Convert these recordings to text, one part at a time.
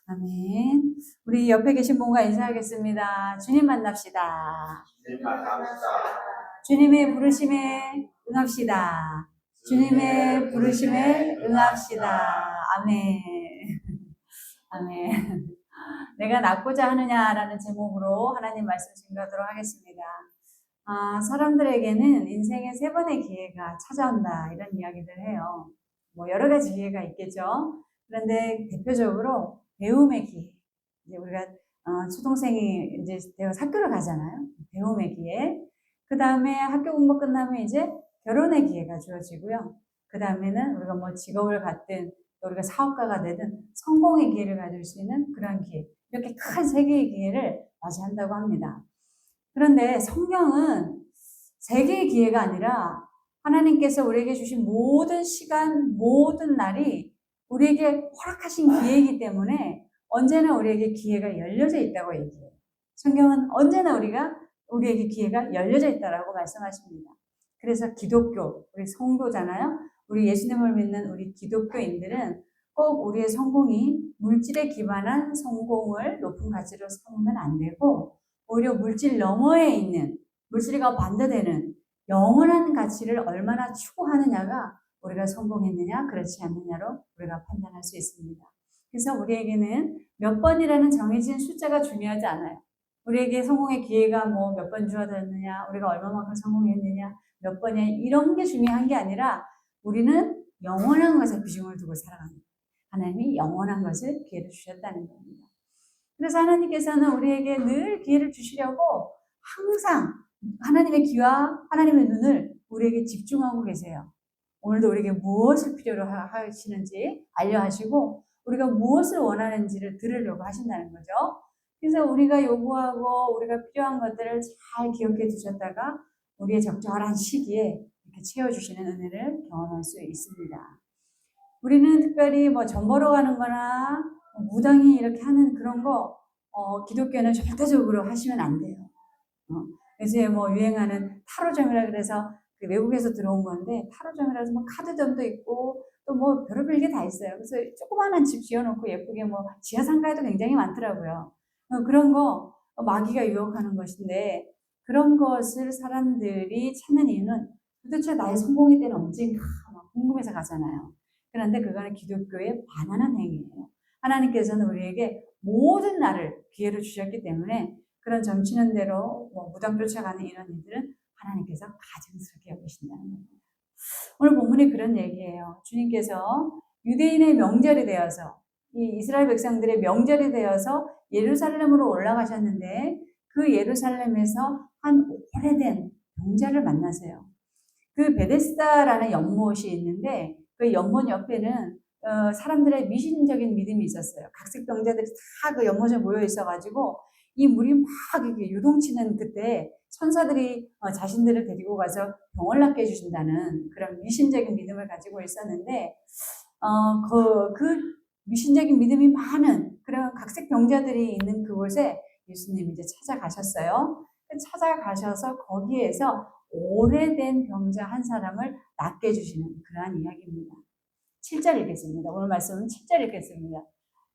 아멘. 우리 옆에 계신 분과 인사하겠습니다. 주님 만납시다. 주님의 부르심에 응합시다. 주님의 부르심에 응합시다. 아멘. 아멘. 내가 낫고자 하느냐라는 제목으로 하나님 말씀 증거하도록 하겠습니다. 사람들에게는 인생에 3번의 기회가 찾아온다 이런 이야기를 해요. 뭐 여러 가지 기회가 있겠죠. 그런데 대표적으로 배움의 기회. 이제 우리가 초등생이 이제 학교를 가잖아요. 배움의 기회. 그 다음에 학교 공부 끝나면 이제 결혼의 기회가 주어지고요. 그 다음에는 우리가 뭐 직업을 갖든 또 우리가 사업가가 되든 성공의 기회를 가질 수 있는 그런 기회. 이렇게 큰 3개의 기회를 맞이한다고 합니다. 그런데 성경은 3개의 기회가 아니라 하나님께서 우리에게 주신 모든 시간, 모든 날이 우리에게 허락하신 기회이기 때문에 언제나 우리에게 기회가 열려져 있다고 얘기해요. 성경은 언제나 우리에게 기회가 열려져 있다고 말씀하십니다. 그래서 기독교, 우리 성도잖아요. 우리 예수님을 믿는 우리 기독교인들은 꼭 우리의 성공이 물질에 기반한 성공을 높은 가치로 삼으면 안 되고 오히려 물질 너머에 있는 물질과 반대되는 영원한 가치를 얼마나 추구하느냐가 우리가 성공했느냐 그렇지 않느냐로 우리가 판단할 수 있습니다. 그래서 우리에게는 몇 번이라는 정해진 숫자가 중요하지 않아요. 우리에게 성공의 기회가 뭐 몇 번 주어졌느냐, 우리가 얼마만큼 성공했느냐, 몇 번이냐 이런 게 중요한 게 아니라 우리는 영원한 것에 비중을 두고 살아갑니다. 하나님이 영원한 것을 기회를 주셨다는 겁니다. 그래서 하나님께서는 우리에게 늘 기회를 주시려고 항상 하나님의 귀와 하나님의 눈을 우리에게 집중하고 계세요. 오늘도 우리에게 무엇을 필요로 하시는지 알려하시고 우리가 무엇을 원하는지를 들으려고 하신다는 거죠. 그래서 우리가 요구하고 우리가 필요한 것들을 잘 기억해 두셨다가 우리의 적절한 시기에 이렇게 채워주시는 은혜를 경험할 수 있습니다. 우리는 특별히 뭐 전 보러 가는 거나 무당이 이렇게 하는 그런 거 기독교는 절대적으로 하시면 안 돼요. 요새 뭐 유행하는 타로점이라 그래서 그 외국에서 들어온 건데 타로점이라서 뭐 카드점도 있고 또 뭐 별의별 게 다 있어요. 그래서 조그마한 집 지어놓고 예쁘게 뭐 지하 상가에도 굉장히 많더라고요. 그런 거 마귀가 유혹하는 것인데 그런 것을 사람들이 찾는 이유는 도대체 나의 성공의 때는 언젠가 궁금해서 가잖아요. 그런데 그거는 기독교에 반하는 행위예요. 하나님께서는 우리에게 모든 날을 기회를 주셨기 때문에 그런 점치는 대로 무당 쫓아가는 이런 일들은 하나님께서 가증스럽게 여기신다는 겁니다. 오늘 본문이 그런 얘기예요. 주님께서 유대인의 명절이 되어서 이 이스라엘 백성들의 명절이 되어서 예루살렘으로 올라가셨는데 그 예루살렘에서 한 오래된 병자를 만나세요. 그 베데스다라는 연못이 있는데 그 연못 옆에는 사람들의 미신적인 믿음이 있었어요. 각색 병자들이 다 그 연못에 모여 있어가지고 이 물이 막 이렇게 유동치는 그때 천사들이 자신들을 데리고 가서 병을 낫게 해주신다는 그런 미신적인 믿음을 가지고 있었는데 그 미신적인 믿음이 많은 그런 각색 병자들이 있는 그곳에 예수님이 이제 찾아가셨어요. 찾아가셔서 거기에서 오래된 병자 한 사람을 낫게 해주시는 그러한 이야기입니다. 7절 읽겠습니다. 오늘 말씀은 7절 읽겠습니다.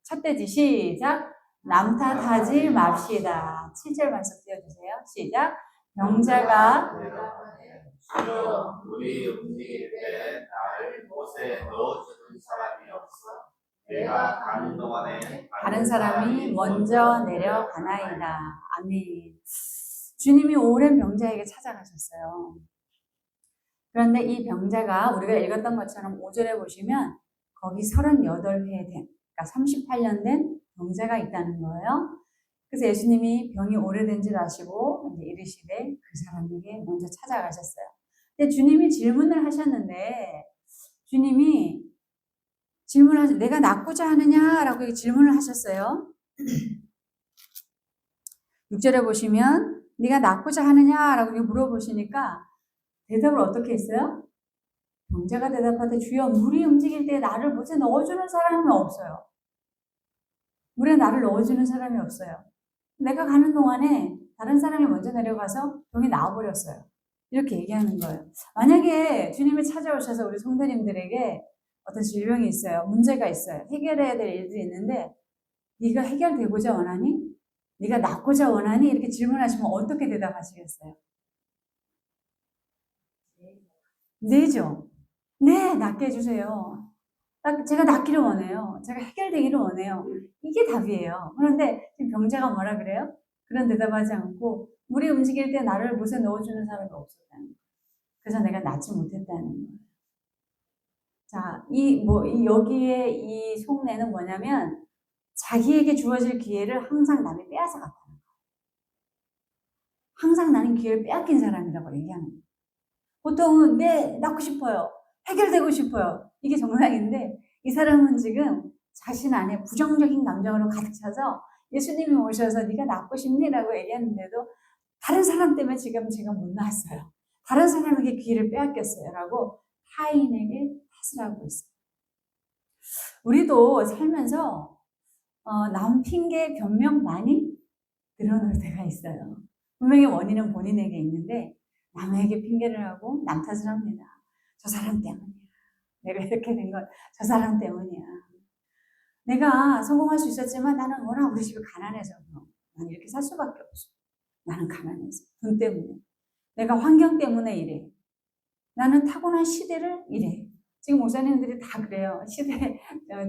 첫 대지 시작. 남 탓하지 맙시다. 7절 말씀 띄워주세요. 시작. 병자가 주여 우리 움직일 때 나를 못에 넣어주는 사람이 없어. 내가 가는 동안에 다른 사람이 먼저 내려가나이다. 아멘. 주님이 오랜 병자에게 찾아가셨어요. 그런데 이 병자가 우리가 읽었던 것처럼 5절에 보시면 거기 38회 된, 그러니까 38년 된 병자가 있다는 거예요. 그래서 예수님이 병이 오래된 줄 아시고 이제 이르시되 그 사람에게 먼저 찾아가셨어요. 근데 주님이 질문을 하셨는데 주님이 내가 낫고자 하느냐라고 질문을 하셨어요. 6절에 보시면 네가 낫고자 하느냐라고 물어보시니까 대답을 어떻게 했어요? 병자가 대답하되 주여 물이 움직일 때 나를 못에 넣어주는 사람이 없어요. 물에 나를 넣어주는 사람이 없어요. 내가 가는 동안에 다른 사람이 먼저 내려가서 병이 나와버렸어요. 이렇게 얘기하는 거예요. 만약에 주님이 찾아오셔서 우리 성도님들에게 어떤 질병이 있어요. 문제가 있어요. 해결해야 될 일들이 있는데 네가 해결되고자 원하니? 네가 낫고자 원하니? 이렇게 질문하시면 어떻게 대답하시겠어요? 네죠. 네, 낫게 해주세요. 제가 낫기를 원해요. 제가 해결되기를 원해요. 이게 답이에요. 그런데 지금 병자가 뭐라 그래요? 그런 대답하지 않고 물이 움직일 때 나를 못에 넣어주는 사람이 없었다는 거예요. 그래서 내가 낫지 못했다는 거예요. 자, 여기에 이 속내는 뭐냐면 자기에게 주어질 기회를 항상 남이 빼앗아 갔다는 거예요. 항상 나는 기회를 빼앗긴 사람이라고 얘기하는 거예요. 보통은 낫고 싶어요. 해결되고 싶어요. 이게 정상인데 이 사람은 지금 자신 안에 부정적인 감정으로 가득 차서 예수님이 오셔서 네가 낫고 싶니?라고 얘기했는데도 다른 사람 때문에 지금 제가 못 나았어요. 다른 사람에게 기회를 빼앗겼어요. 라고 타인에게 탓을 하고 있어요. 우리도 살면서 남 핑계 변명 많이 늘어놓을 때가 있어요. 분명히 원인은 본인에게 있는데 남에게 핑계를 하고 남 탓을 합니다. 저 사람 때문이야. 내가 이렇게 된 건 저 사람 때문이야. 내가 성공할 수 있었지만 나는 워낙 우리 집이 가난해서 나는 이렇게 살 수밖에 없어. 나는 가난해서. 돈 때문에. 내가 환경 때문에 이래. 나는 타고난 시대를 이래. 지금 목사님들이 다 그래요. 시대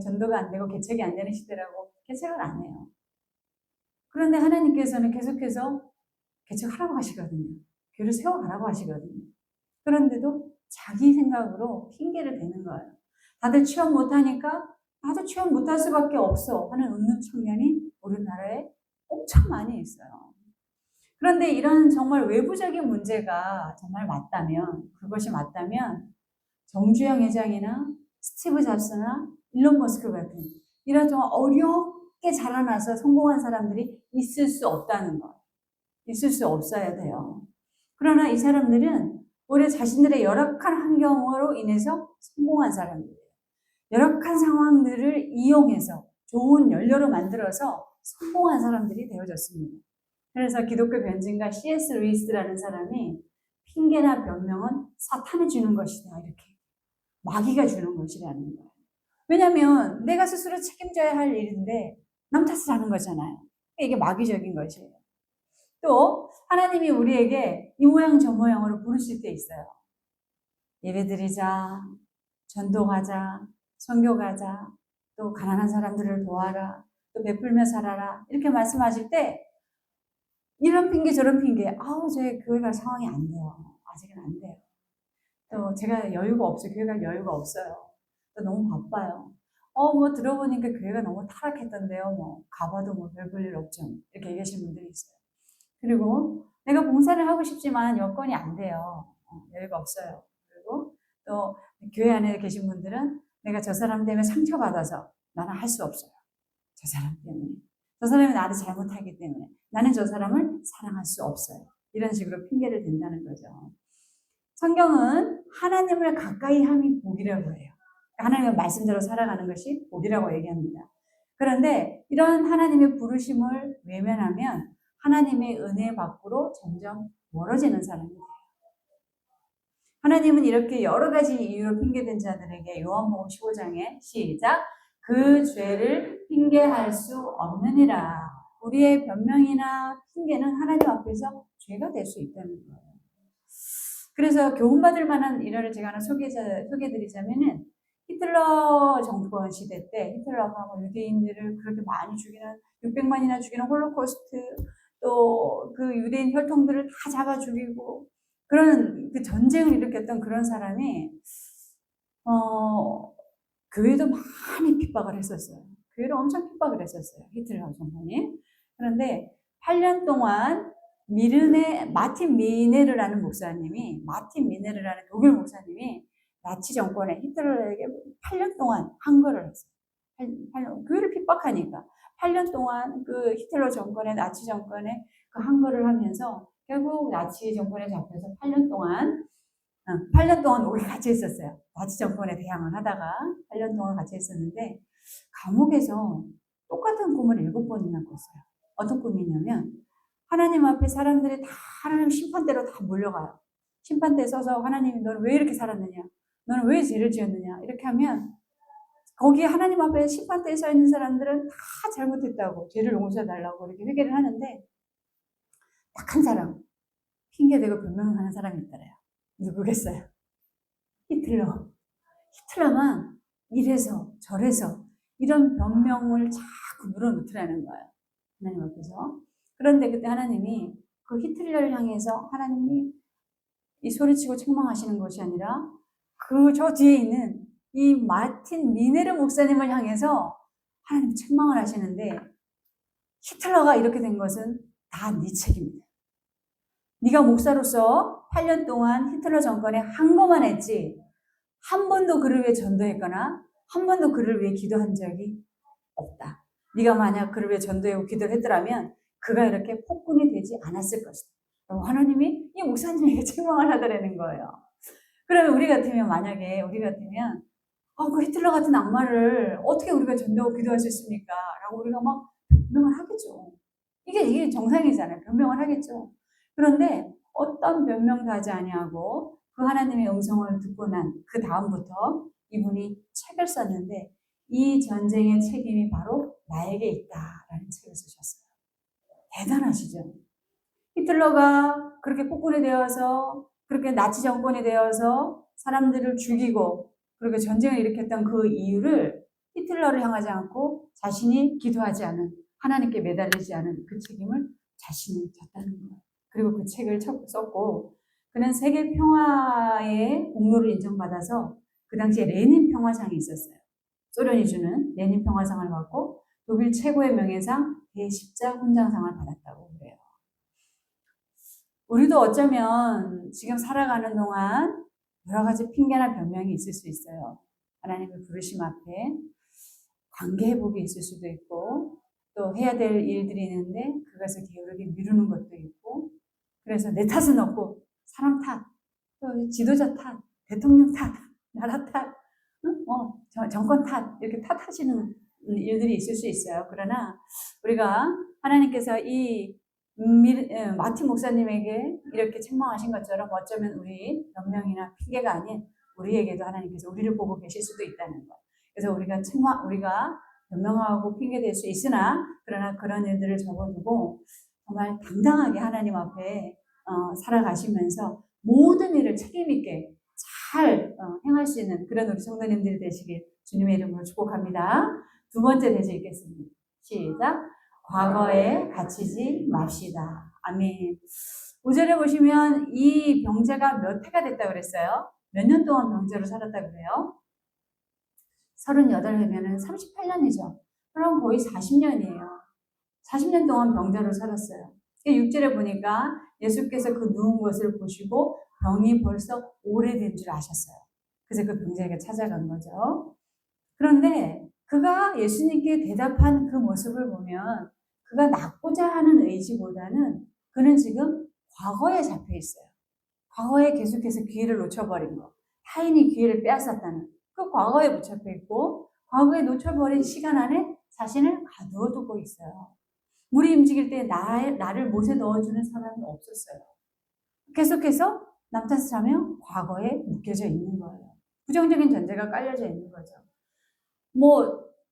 전도가 안 되고 개척이 안 되는 시대라고 개척을 안 해요. 그런데 하나님께서는 계속해서 개척하라고 하시거든요. 교회를 세워가라고 하시거든요. 그런데도 자기 생각으로 핑계를 대는 거예요. 다들 취업 못하니까 나도 취업 못할 수밖에 없어 하는 웃는 청년이 우리나라에 엄청 많이 있어요. 그런데 이런 정말 외부적인 문제가 정말 맞다면, 그것이 맞다면 정주영 회장이나 스티브 잡스나 일론 머스크 같은 이런 정말 어렵게 자라나서 성공한 사람들이 있을 수 없다는 거. 있을 수 없어야 돼요. 그러나 이 사람들은 오히려 자신들의 열악한 환경으로 인해서 성공한 사람들이에요. 열악한 상황들을 이용해서 좋은 연료로 만들어서 성공한 사람들이 되어졌습니다. 그래서 기독교 변증가 C.S. 루이스라는 사람이 핑계나 변명은 사탄이 주는 것이다. 이렇게. 마귀가 주는 것이라는 거예요. 왜냐하면 내가 스스로 책임져야 할 일인데 남 탓을 하는 거잖아요. 이게 마귀적인 것이에요. 또 하나님이 우리에게 이 모양 저 모양으로 부르실 때 있어요. 예배드리자, 전도가자, 선교가자, 또 가난한 사람들을 도와라, 또 베풀며 살아라 이렇게 말씀하실 때 이런 핑계 저런 핑계 저희 교회가 상황이 안 돼요. 아직은 안 돼요. 또 제가 여유가 없어요. 교회가 여유가 없어요. 또 너무 바빠요. 들어보니까 교회가 너무 타락했던데요. 가봐도 별 볼 일 없죠. 이렇게 얘기하시는 분들이 있어요. 그리고 내가 봉사를 하고 싶지만 여건이 안 돼요. 여유가 없어요. 그리고 또 교회 안에 계신 분들은 내가 저 사람 때문에 상처받아서 나는 할 수 없어요. 저 사람 때문에. 저 사람이 나를 잘못하기 때문에 나는 저 사람을 사랑할 수 없어요. 이런 식으로 핑계를 댄다는 거죠. 성경은 하나님을 가까이 함이 복이라고 해요. 하나님의 말씀대로 살아가는 것이 복이라고 얘기합니다. 그런데 이런 하나님의 부르심을 외면하면 하나님의 은혜 밖으로 점점 멀어지는 사람이 돼요. 하나님은 이렇게 여러 가지 이유로 핑계댄 자들에게 요한복음 15장에 시작 그 죄를 핑계할 수 없느니라. 우리의 변명이나 핑계는 하나님 앞에서 죄가 될 수 있다는 거예요. 그래서 교훈받을 만한 일화를 제가 하나 소개해드리자면은 히틀러 정권 시대 때 히틀러가 유대인들을 그렇게 많이 죽이는 600만이나 죽이는 홀로코스트 또 그 유대인 혈통들을 다 잡아 죽이고 그런 그 전쟁을 일으켰던 그런 사람이 교회도 많이 핍박을 했었어요. 교회를 엄청 핍박을 했었어요. 히틀러 정권이. 그런데 8년 동안 마틴 미네르라는 독일 목사님이 나치 정권에 히틀러에게 8년 동안 항거를 했어요. 8년, 교회를 핍박하니까 8년 동안 그 히틀러 정권의 나치 정권에 그 항거를 하면서 결국 나치 정권에 잡혀서 8년 동안 우리 같이 있었어요. 나치 정권에 대항을 하다가 8년 동안 같이 있었는데 감옥에서 똑같은 꿈을 7번이나 꿨어요. 어떤 꿈이냐면 하나님 앞에 사람들이 다 하나님 심판대로 다 몰려가요. 심판대 서서 하나님이 너는 왜 이렇게 살았느냐? 너는 왜 죄를 지었느냐? 이렇게 하면 거기 하나님 앞에 심판대에 서 있는 사람들은 다 잘못했다고 죄를 용서해달라고 이렇게 회개를 하는데 딱 한 사람 핑계대고 변명하는 사람이 있더래요. 누구겠어요? 히틀러. 히틀러만 이래서 저래서 이런 변명을 자꾸 물어놓더라는 거예요. 하나님 앞에서. 그런데 그때 하나님이 그 히틀러를 향해서 하나님이 이 소리치고 책망하시는 것이 아니라 그 저 뒤에 있는 이 마틴 미네르 목사님을 향해서 하나님 책망을 하시는데 히틀러가 이렇게 된 것은 다 네 책임이다. 네가 목사로서 8년 동안 히틀러 정권에 항거만 했지 한 번도 그를 위해 전도했거나 한 번도 그를 위해 기도한 적이 없다. 네가 만약 그를 위해 전도하고 기도를 했더라면 그가 이렇게 폭군이 되지 않았을 것이다. 하나님이 이 목사님에게 책망을 하더라는 거예요. 그러면 우리 같으면 그 히틀러 같은 악마를 어떻게 우리가 전도하고 기도할 수 있습니까? 라고 우리가 막 변명을 하겠죠. 이게 정상이잖아요. 변명을 하겠죠. 그런데 어떤 변명도 하지 아니하고 그 하나님의 음성을 듣고 난 그 다음부터 이분이 책을 썼는데 이 전쟁의 책임이 바로 나에게 있다라는 책을 쓰셨어요. 대단하시죠? 히틀러가 그렇게 폭군이 되어서 그렇게 나치 정권이 되어서 사람들을 죽이고 그렇게 전쟁을 일으켰던 그 이유를 히틀러를 향하지 않고 자신이 기도하지 않은 하나님께 매달리지 않은 그 책임을 자신이 졌다는 거예요. 그리고 그 책을 썼고 그는 세계 평화의 공로를 인정받아서 그 당시에 레닌 평화상이 있었어요. 소련이 주는 레닌 평화상을 받고 독일 최고의 명예상 대십자 훈장상을 받았다고 그래요. 우리도 어쩌면 지금 살아가는 동안 여러 가지 핑계나 변명이 있을 수 있어요. 하나님의 부르심 앞에 관계 회복이 있을 수도 있고 또 해야 될 일들이 있는데 그것을 게으르게 미루는 것도 있고 그래서 내 탓은 없고 사람 탓, 또 지도자 탓, 대통령 탓, 나라 탓, 정권 탓 이렇게 탓하시는 일들이 있을 수 있어요. 그러나 우리가 하나님께서 이 마틴 목사님에게 이렇게 책망하신 것처럼 어쩌면 우리 변명이나 핑계가 아닌 우리에게도 하나님께서 우리를 보고 계실 수도 있다는 것. 그래서 우리가 변명하고 핑계댈 수 있으나 그러나 그런 일들을 접어두고 정말 당당하게 하나님 앞에 살아가시면서 모든 일을 책임있게 잘 행할 수 있는 그런 우리 성도님들이 되시길 주님의 이름으로 축복합니다. 두 번째 대제 읽겠습니다. 시작. 과거에 갇히지 맙시다. 아멘. 5절에 보시면 이 병자가 몇 해가 됐다고 그랬어요? 몇 년 동안 병자로 살았다고 그래요? 38회면은 38년이죠. 그럼 거의 40년이에요. 40년 동안 병자로 살았어요. 6절에 보니까 예수께서 그 누운 것을 보시고 병이 벌써 오래된 줄 아셨어요. 그래서 그 병자에게 찾아간 거죠. 그런데 그가 예수님께 대답한 그 모습을 보면 그가 낫고자 하는 의지보다는 그는 지금 과거에 잡혀 있어요. 과거에 계속해서 기회를 놓쳐버린 거. 타인이 기회를 빼앗았다는 그 과거에 붙잡혀 있고 과거에 놓쳐버린 시간 안에 자신을 가두어 두고 있어요. 물이 움직일 때 나를 못에 넣어주는 사람이 없었어요. 계속해서 남 탓을 하며 과거에 묶여져 있는 거예요. 부정적인 전제가 깔려져 있는 거죠.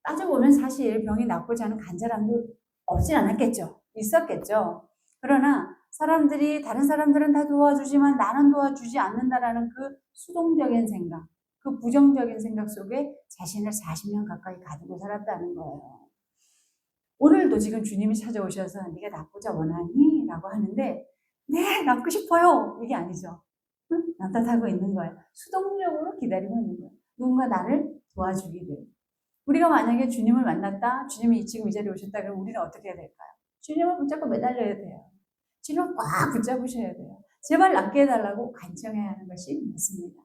따져보면 사실 병이 낫고자 하는 간절함도 없진 않았겠죠. 있었겠죠. 그러나 다른 사람들은 다 도와주지만 나는 도와주지 않는다라는 그 수동적인 생각, 그 부정적인 생각 속에 자신을 40년 가까이 가두고 살았다는 거예요. 오늘도 지금 주님이 찾아오셔서 네가 낫고자 원하니? 라고 하는데 네, 낫고 싶어요. 이게 아니죠. 남 탓하고 있는 거예요. 수동적으로 기다리고 있는 거예요. 누군가 나를 도와주기를. 우리가 만약에 주님을 만났다, 주님이 지금 이 자리에 오셨다 그러면 우리는 어떻게 해야 될까요? 주님을 붙잡고 매달려야 돼요. 주님을 꽉 붙잡으셔야 돼요. 제발 낫게 해달라고 간청해야 하는 것이 맞습니다.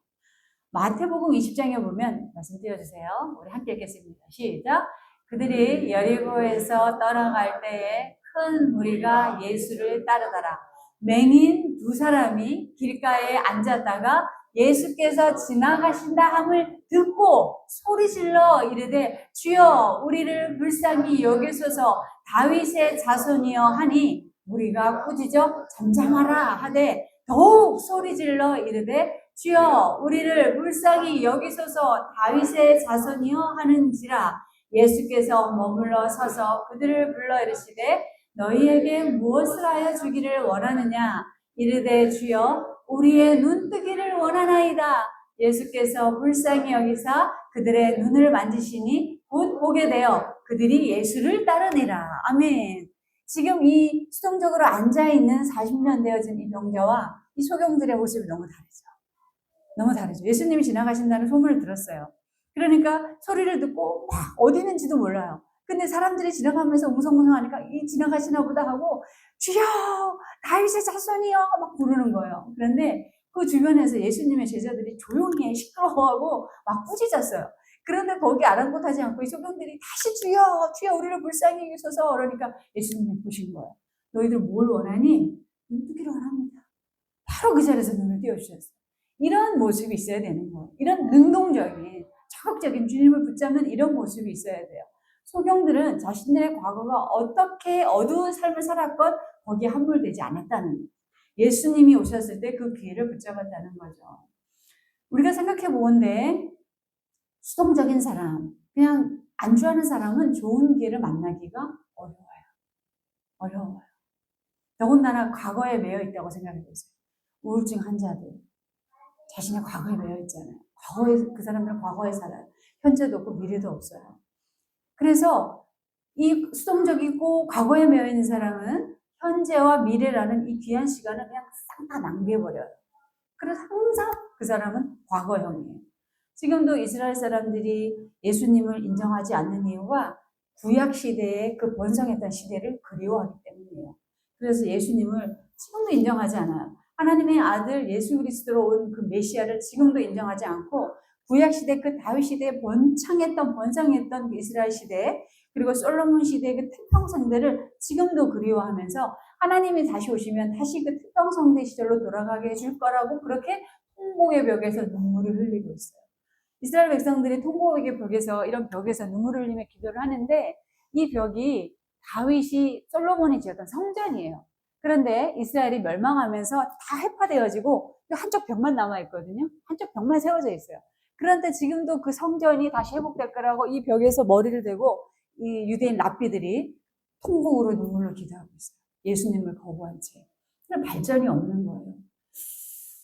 마태복음 20장에 보면 말씀 띄워주세요. 우리 함께 읽겠습니다. 시작. 그들이 여리고에서 떠나갈 때에 큰 무리가 예수를 따르더라. 맹인 두 사람이 길가에 앉았다가 예수께서 지나가신다 함을 듣고 소리질러 이르되 주여 우리를 불쌍히 여기소서 다윗의 자손이여 하니 무리가 꾸짖어 잠잠하라 하되 더욱 소리질러 이르되 주여 우리를 불쌍히 여기소서 다윗의 자손이여 하는지라. 예수께서 머물러 서서 그들을 불러 이르시되 너희에게 무엇을 하여 주기를 원하느냐. 이르되 주여 우리의 눈뜨기를 원하나이다. 예수께서 불쌍히 여기사 그들의 눈을 만지시니 곧 보게 되어 그들이 예수를 따르니라. 아멘. 지금 이 수동적으로 앉아있는 40년 되어진 이 병자와 이 소경들의 모습이 너무 다르죠. 너무 다르죠. 예수님이 지나가신다는 소문을 들었어요. 그러니까 소리를 듣고 막 어디 있는지도 몰라요. 근데 사람들이 지나가면서 웅성웅성하니까 이 지나가시나 보다 하고 주여 다윗의 자손이여 막 부르는 거예요. 그런데 그 주변에서 예수님의 제자들이 조용히 시끄러워하고 막 꾸짖었어요. 그런데 거기 아랑곳하지 않고 이 소경들이 다시 주여 주여 우리를 불쌍히 여기소서 그러니까 예수님이 보신 거예요. 너희들 뭘 원하니? 눈뜨기를 원합니다. 바로 그 자리에서 눈을 띄워주셨어요. 이런 모습이 있어야 되는 거예요. 이런 능동적인 적극적인 주님을 붙잡는 이런 모습이 있어야 돼요. 소경들은 자신들의 과거가 어떻게 어두운 삶을 살았건 거기에 함몰되지 않았다는 거예요. 예수님이 오셨을 때 그 기회를 붙잡았다는 거죠. 우리가 생각해 보건대 수동적인 사람, 그냥 안주하는 사람은 좋은 기회를 만나기가 어려워요. 더군다나 과거에 매여 있다고 생각해 보세요. 우울증 환자들 자신의 과거에 매여 있잖아요. 그 사람들은 과거에 살아요. 현재도 없고 미래도 없어요. 그래서 이 수동적이고 과거에 매여 있는 사람은 현재와 미래라는 이 귀한 시간을 그냥 싹 다 낭비해버려요. 그래서 항상 그 사람은 과거형이에요. 지금도 이스라엘 사람들이 예수님을 인정하지 않는 이유가 구약 시대의 그 번성했던 시대를 그리워하기 때문이에요. 그래서 예수님을 지금도 인정하지 않아요. 하나님의 아들 예수 그리스도로 온 그 메시아를 지금도 인정하지 않고 구약 시대 그 다윗 시대에 번성했던 그 이스라엘 시대 그리고 솔로몬 시대의 그 태평성대를 지금도 그리워하면서 하나님이 다시 오시면 다시 그 태평성대 시절로 돌아가게 해줄 거라고 그렇게 통곡의 벽에서 눈물을 흘리고 있어요. 이스라엘 백성들이 통곡의 벽에서 이런 벽에서 눈물을 흘리며 기도를 하는데 이 벽이 다윗이 솔로몬이 지었던 성전이에요. 그런데 이스라엘이 멸망하면서 다 해파되어지고 한쪽 벽만 남아있거든요. 한쪽 벽만 세워져 있어요. 그런데 지금도 그 성전이 다시 회복될 거라고 이 벽에서 머리를 대고 이 유대인 랍비들이 통곡으로 눈물로 기도하고 있어요. 예수님을 거부한 채. 발전이 없는 거예요.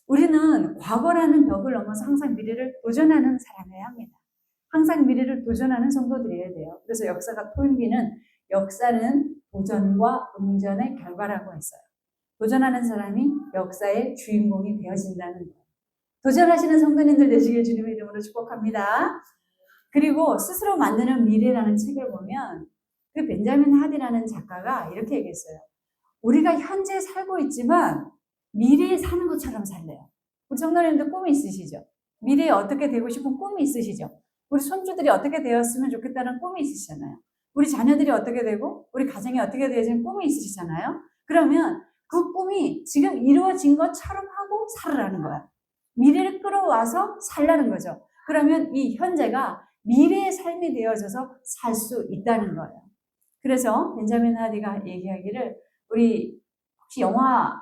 우리는 과거라는 벽을 넘어서 항상 미래를 도전하는 사람이어야 합니다. 항상 미래를 도전하는 성도들이어야 돼요. 그래서 역사는 도전과 응전의 결과라고 했어요. 도전하는 사람이 역사의 주인공이 되어진다는 거예요. 도전하시는 성도님들 되시길 주님의 이름으로 축복합니다. 그리고 스스로 만드는 미래라는 책을 보면 그 벤자민 하디라는 작가가 이렇게 얘기했어요. 우리가 현재 살고 있지만 미래에 사는 것처럼 살래요. 우리 성도님들 꿈이 있으시죠? 미래에 어떻게 되고 싶은 꿈이 있으시죠? 우리 손주들이 어떻게 되었으면 좋겠다는 꿈이 있으시잖아요. 우리 자녀들이 어떻게 되고 우리 가정이 어떻게 되어지는 꿈이 있으시잖아요. 그러면 그 꿈이 지금 이루어진 것처럼 하고 살으라는 거야. 미래를 끌어와서 살라는 거죠. 그러면 이 현재가 미래의 삶이 되어져서 살 수 있다는 거예요. 그래서 벤자민 하디가 얘기하기를 우리 혹시 영화인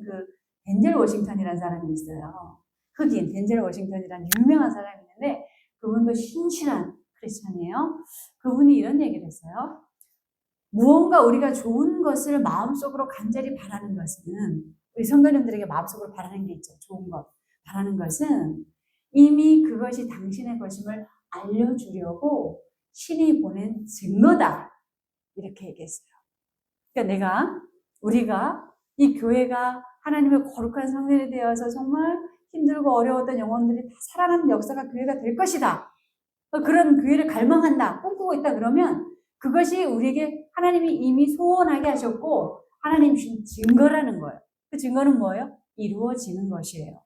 그 덴젤 워싱턴이라는 사람이 있어요. 흑인 덴젤 워싱턴이라는 유명한 사람이 있는데 그분도 신실한 크리스천이에요. 그분이 이런 얘기를 했어요. 무언가 우리가 좋은 것을 마음속으로 간절히 바라는 것은 우리 성도님들에게 마음속으로 바라는 게 있죠. 좋은 것 바라는 것은 이미 그것이 당신의 것임을 알려주려고 신이 보낸 증거다. 이렇게 얘기했어요. 그러니까 우리가 이 교회가 하나님의 거룩한 성전이 되어서 정말 힘들고 어려웠던 영혼들이 다 살아나는 역사가 교회가 될 것이다. 그런 교회를 갈망한다. 꿈꾸고 있다. 그러면 그것이 우리에게 하나님이 이미 소원하게 하셨고 하나님 주신 증거라는 거예요. 그 증거는 뭐예요? 이루어지는 것이에요.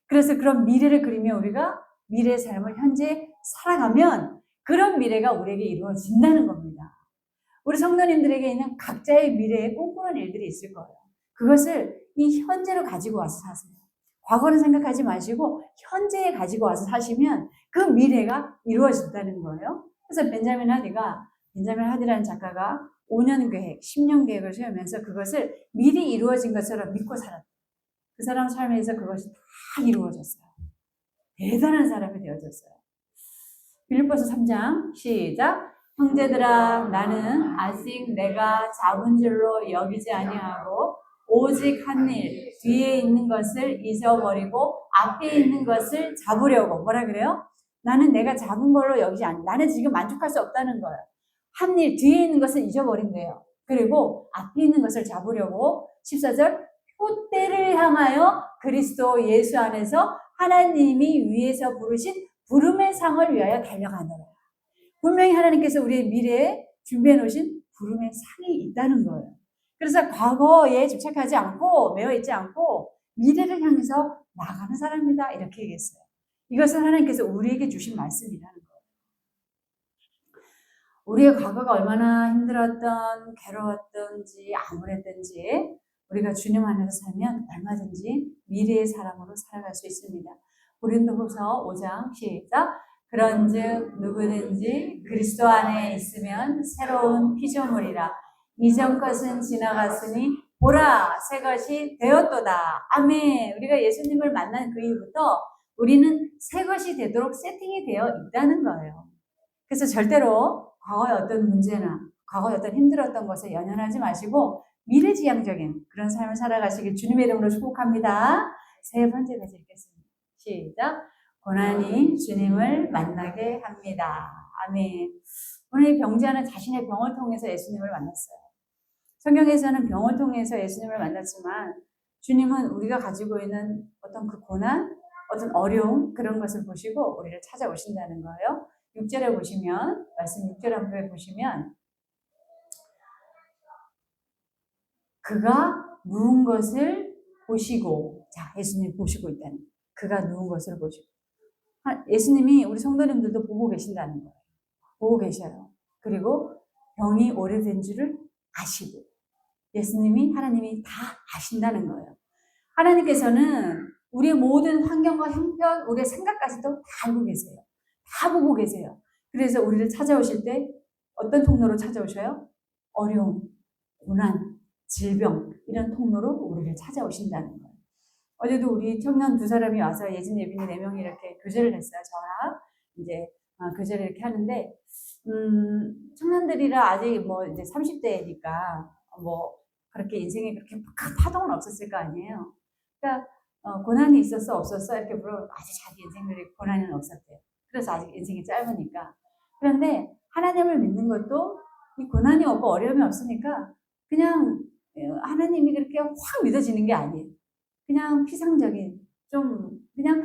그래서 그런 미래를 그리며 우리가 미래의 삶을 현재 살아가면 그런 미래가 우리에게 이루어진다는 겁니다. 우리 성도님들에게 있는 각자의 미래에 꿈꾸는 일들이 있을 거예요. 그것을 이 현재로 가지고 와서 사세요. 과거는 생각하지 마시고 현재에 가지고 와서 사시면 그 미래가 이루어진다는 거예요. 그래서 벤자민 하디라는 작가가 5년 계획, 10년 계획을 세우면서 그것을 미리 이루어진 것처럼 믿고 살았다. 그 사람 삶에서 그것이 다 이루어졌어요. 대단한 사람이 되어졌어요. 빌립보서 3장 시작. 형제들아 나는 아직 내가 잡은 줄로 여기지 아니하고 오직 한 일 뒤에 있는 것을 잊어버리고 앞에 있는 것을 잡으려고. 뭐라 그래요? 나는 내가 잡은 걸로 여기지 않아. 나는 지금 만족할 수 없다는 거예요. 한 일 뒤에 있는 것을 잊어버린대요. 그리고 앞에 있는 것을 잡으려고 14절 표대를 향하여 그리스도 예수 안에서 하나님이 위에서 부르신 부름의 상을 위하여 달려가노라. 분명히 하나님께서 우리의 미래에 준비해 놓으신 부름의 상이 있다는 거예요. 그래서 과거에 집착하지 않고 매여 있지 않고 미래를 향해서 나가는 사람이다 이렇게 얘기했어요. 이것은 하나님께서 우리에게 주신 말씀이라는 거예요. 우리의 과거가 얼마나 힘들었던 괴로웠던지 암울했던지 우리가 주님 안에서 살면 얼마든지 미래의 사람으로 살아갈 수 있습니다. 고린도후서 5장 시작. 그런즉 누구든지 그리스도 안에 있으면 새로운 피조물이라. 이전 것은 지나갔으니 보라 새 것이 되었도다. 아멘. 우리가 예수님을 만난 그 이후부터 우리는 새 것이 되도록 세팅이 되어 있다는 거예요. 그래서 절대로 과거의 어떤 문제나 과거의 어떤 힘들었던 것에 연연하지 마시고 미래지향적인 그런 삶을 살아가시길 주님의 이름으로 축복합니다. 세 번째 가지 읽겠습니다. 시작. 고난이 주님을 만나게 합니다. 아멘. 오늘 이 병자는 자신의 병을 통해서 예수님을 만났어요. 성경에서는 병을 통해서 예수님을 만났지만 주님은 우리가 가지고 있는 어떤 그 고난, 어떤 어려움 그런 것을 보시고 우리를 찾아오신다는 거예요. 6절에 보시면 말씀 6절 한번 보시면 그가 누운 것을 보시고 자 예수님 보시고 있다는 거예요. 그가 누운 것을 보시고 예수님이 우리 성도님들도 보고 계신다는 거예요. 보고 계셔요. 그리고 병이 오래된 줄을 아시고 예수님이 하나님이 다 아신다는 거예요. 하나님께서는 우리의 모든 환경과 형편, 우리의 생각까지도 다 알고 계세요. 다 보고 계세요. 그래서 우리를 찾아오실 때 어떤 통로로 찾아오셔요? 어려움, 고난, 질병 이런 통로로 우리를 찾아오신다는 거예요. 어제도 우리 청년 두 사람이 와서 예진, 예빈이 4명이 이렇게 교제를 했어요. 저랑 이제 교제를 이렇게 하는데 청년들이라 아직 뭐 이제 30대니까 뭐 그렇게 인생에 그렇게 큰 파동은 없었을 거 아니에요. 그러니까 고난이 있었어 없었어 이렇게 물어보면 아직 자기 인생들이 고난은 없었대요. 그래서 아직 인생이 짧으니까. 그런데 하나님을 믿는 것도 이 고난이 없고 어려움이 없으니까 그냥 하나님이 그렇게 확 믿어지는 게 아니에요. 그냥 피상적인 좀 그냥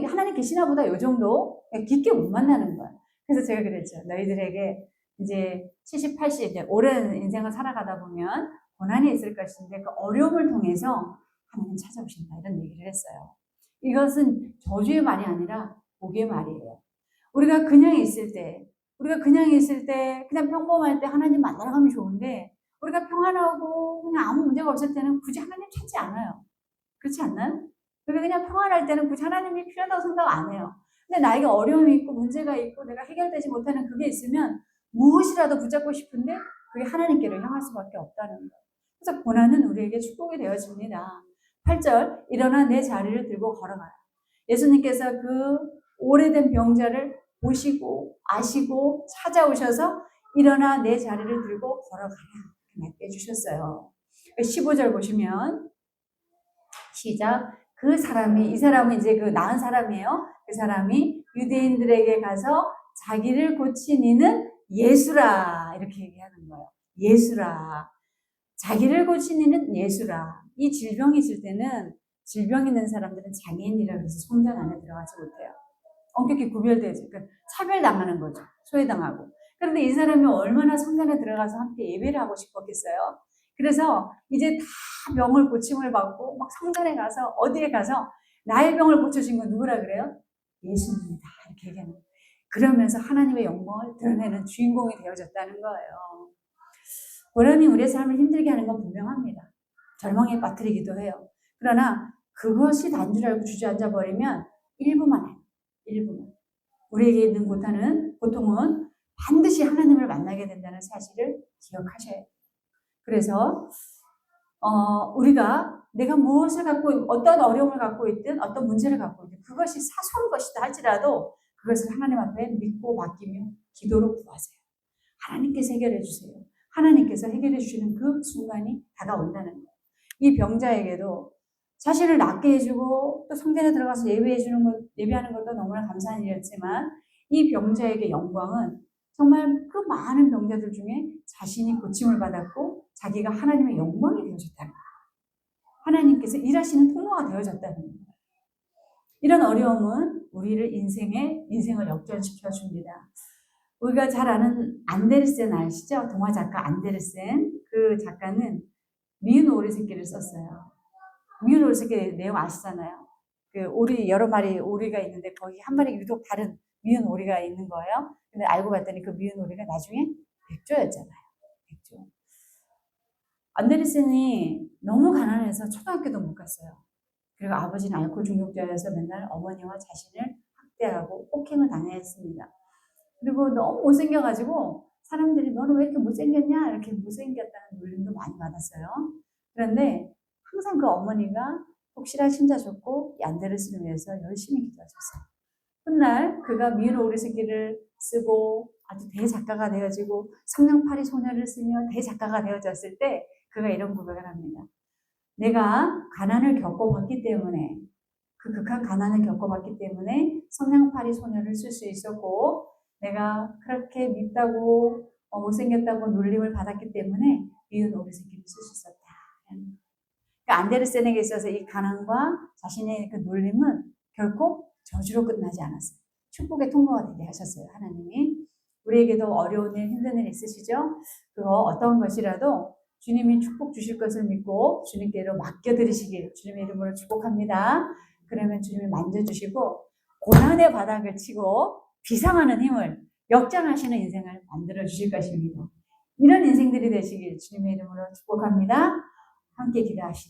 하나님 계시나 보다 요 정도 깊게 못 만나는 거야. 그래서 제가 그랬죠. 너희들에게 이제 70, 80 이제 오랜 인생을 살아가다 보면 고난이 있을 것인데 그 어려움을 통해서 하나님 찾아오신다 이런 얘기를 했어요. 이것은 저주의 말이 아니라 복의 말이에요. 우리가 그냥 있을 때 그냥 평범할 때 하나님 만나러 가면 좋은데 우리가 평안하고 그냥 아무 문제가 없을 때는 굳이 하나님 찾지 않아요. 그렇지 않나요? 우리가 그냥 평안할 때는 굳이 하나님이 필요하다고 생각 안 해요. 근데 나에게 어려움이 있고 문제가 있고 내가 해결되지 못하는 그게 있으면 무엇이라도 붙잡고 싶은데 그게 하나님께로 향할 수밖에 없다는 거예요. 그래서 고난은 우리에게 축복이 되어집니다. 8절 일어나 내 자리를 들고 걸어가라. 예수님께서 그 오래된 병자를 보시고 아시고 찾아오셔서 일어나 내 자리를 들고 걸어가라 이렇게 해주셨어요. 15절 보시면 시작. 그 사람이 이 사람은 이제 그 나은 사람이에요. 그 사람이 유대인들에게 가서 자기를 고친 이는 예수라 이렇게 얘기하는 거예요. 예수라. 자기를 고친 이는 예수라. 이 질병이 있을 때는 질병 있는 사람들은 장애인이라고 해서 성전 안에 들어가지 못해요. 엄격히 구별되죠. 그러니까 차별당하는 거죠. 소외당하고. 그런데 이 사람이 얼마나 성전에 들어가서 함께 예배를 하고 싶었겠어요. 그래서 이제 다 병을 고침을 받고 막 성전에 가서 어디에 가서 나의 병을 고쳐준 건 누구라 그래요? 예수님이다 이렇게 얘기하는 거예요. 그러면서 하나님의 영광을 드러내는 주인공이 되어졌다는 거예요. 고난이 우리의 삶을 힘들게 하는 건 분명합니다. 절망에 빠뜨리기도 해요. 그러나 그것이 단줄 알고 주저앉아 버리면 일부만 해요. 일부만. 우리에게 있는 고통은 반드시 하나님을 만나게 된다는 사실을 기억하셔야 해요. 그래서 우리가 내가 무엇을 갖고, 어떤 어려움을 갖고 있든, 어떤 문제를 갖고 있든, 그것이 사소한 것이다 할지라도, 그것을 하나님 앞에 믿고 맡기며 기도로 구하세요. 하나님께서 해결해 주세요. 하나님께서 해결해 주시는 그 순간이 다가온다는 거예요. 이 병자에게도 자신을 낫게 해주고, 또 성전에 들어가서 예배하는 것도 너무나 감사한 일이었지만, 이 병자에게 영광은 정말 그 많은 병자들 중에 자신이 고침을 받았고 자기가 하나님의 영광이 되어졌다는 거예요. 하나님께서 일하시는 통로가 되어졌다는 거예요. 이런 어려움은 우리를 인생을 역전시켜 줍니다. 우리가 잘 아는 안데르센 아시죠? 동화 작가 안데르센. 그 작가는 미운 오리 새끼를 썼어요. 미운 오리 새끼 내용 아시잖아요. 그 오리, 여러 마리 오리가 있는데 거기 한 마리 유독 다른 미운 오리가 있는 거예요. 근데 알고 봤더니 그 미운 오리가 나중에 백조였잖아요. 백조. 안데르센이 너무 가난해서 초등학교도 못 갔어요. 그리고 아버지는 알코올 중독자여서 맨날 어머니와 자신을 학대하고 폭행을 당해야 했습니다. 그리고 너무 못생겨가지고 사람들이 너는 왜 이렇게 못생겼냐? 이렇게 못생겼다는 놀림도 많이 받았어요. 그런데 항상 그 어머니가 혹시나 신자셨고 안데르센을 위해서 열심히 기도하셨어요. 훗날 그가 미운 오리 새끼를 쓰고 아주 대작가가 되어지고 성냥팔이 소녀를 쓰며 대작가가 되어졌을 때 그가 이런 고백을 합니다. 내가 가난을 겪어봤기 때문에, 그 극한 가난을 겪어봤기 때문에 성냥팔이 소녀를 쓸 수 있었고, 내가 그렇게 밉다고 못생겼다고 놀림을 받았기 때문에 미운 오리 새끼를 쓸 수 있었다. 그러니까 안데르센에게 있어서 이 가난과 자신의 그 놀림은 결코 저주로 끝나지 않았어요. 축복의 통로가 되게 하셨어요. 하나님이. 우리에게도 어려운 일, 힘든 일 있으시죠? 그거 어떤 것이라도 주님이 축복 주실 것을 믿고 주님께로 맡겨드리시길 주님의 이름으로 축복합니다. 그러면 주님이 만져주시고 고난의 바닥을 치고 비상하는 힘을 역전하시는 인생을 만들어 주실 것입니다. 이런 인생들이 되시길 주님의 이름으로 축복합니다. 함께 기도하시죠.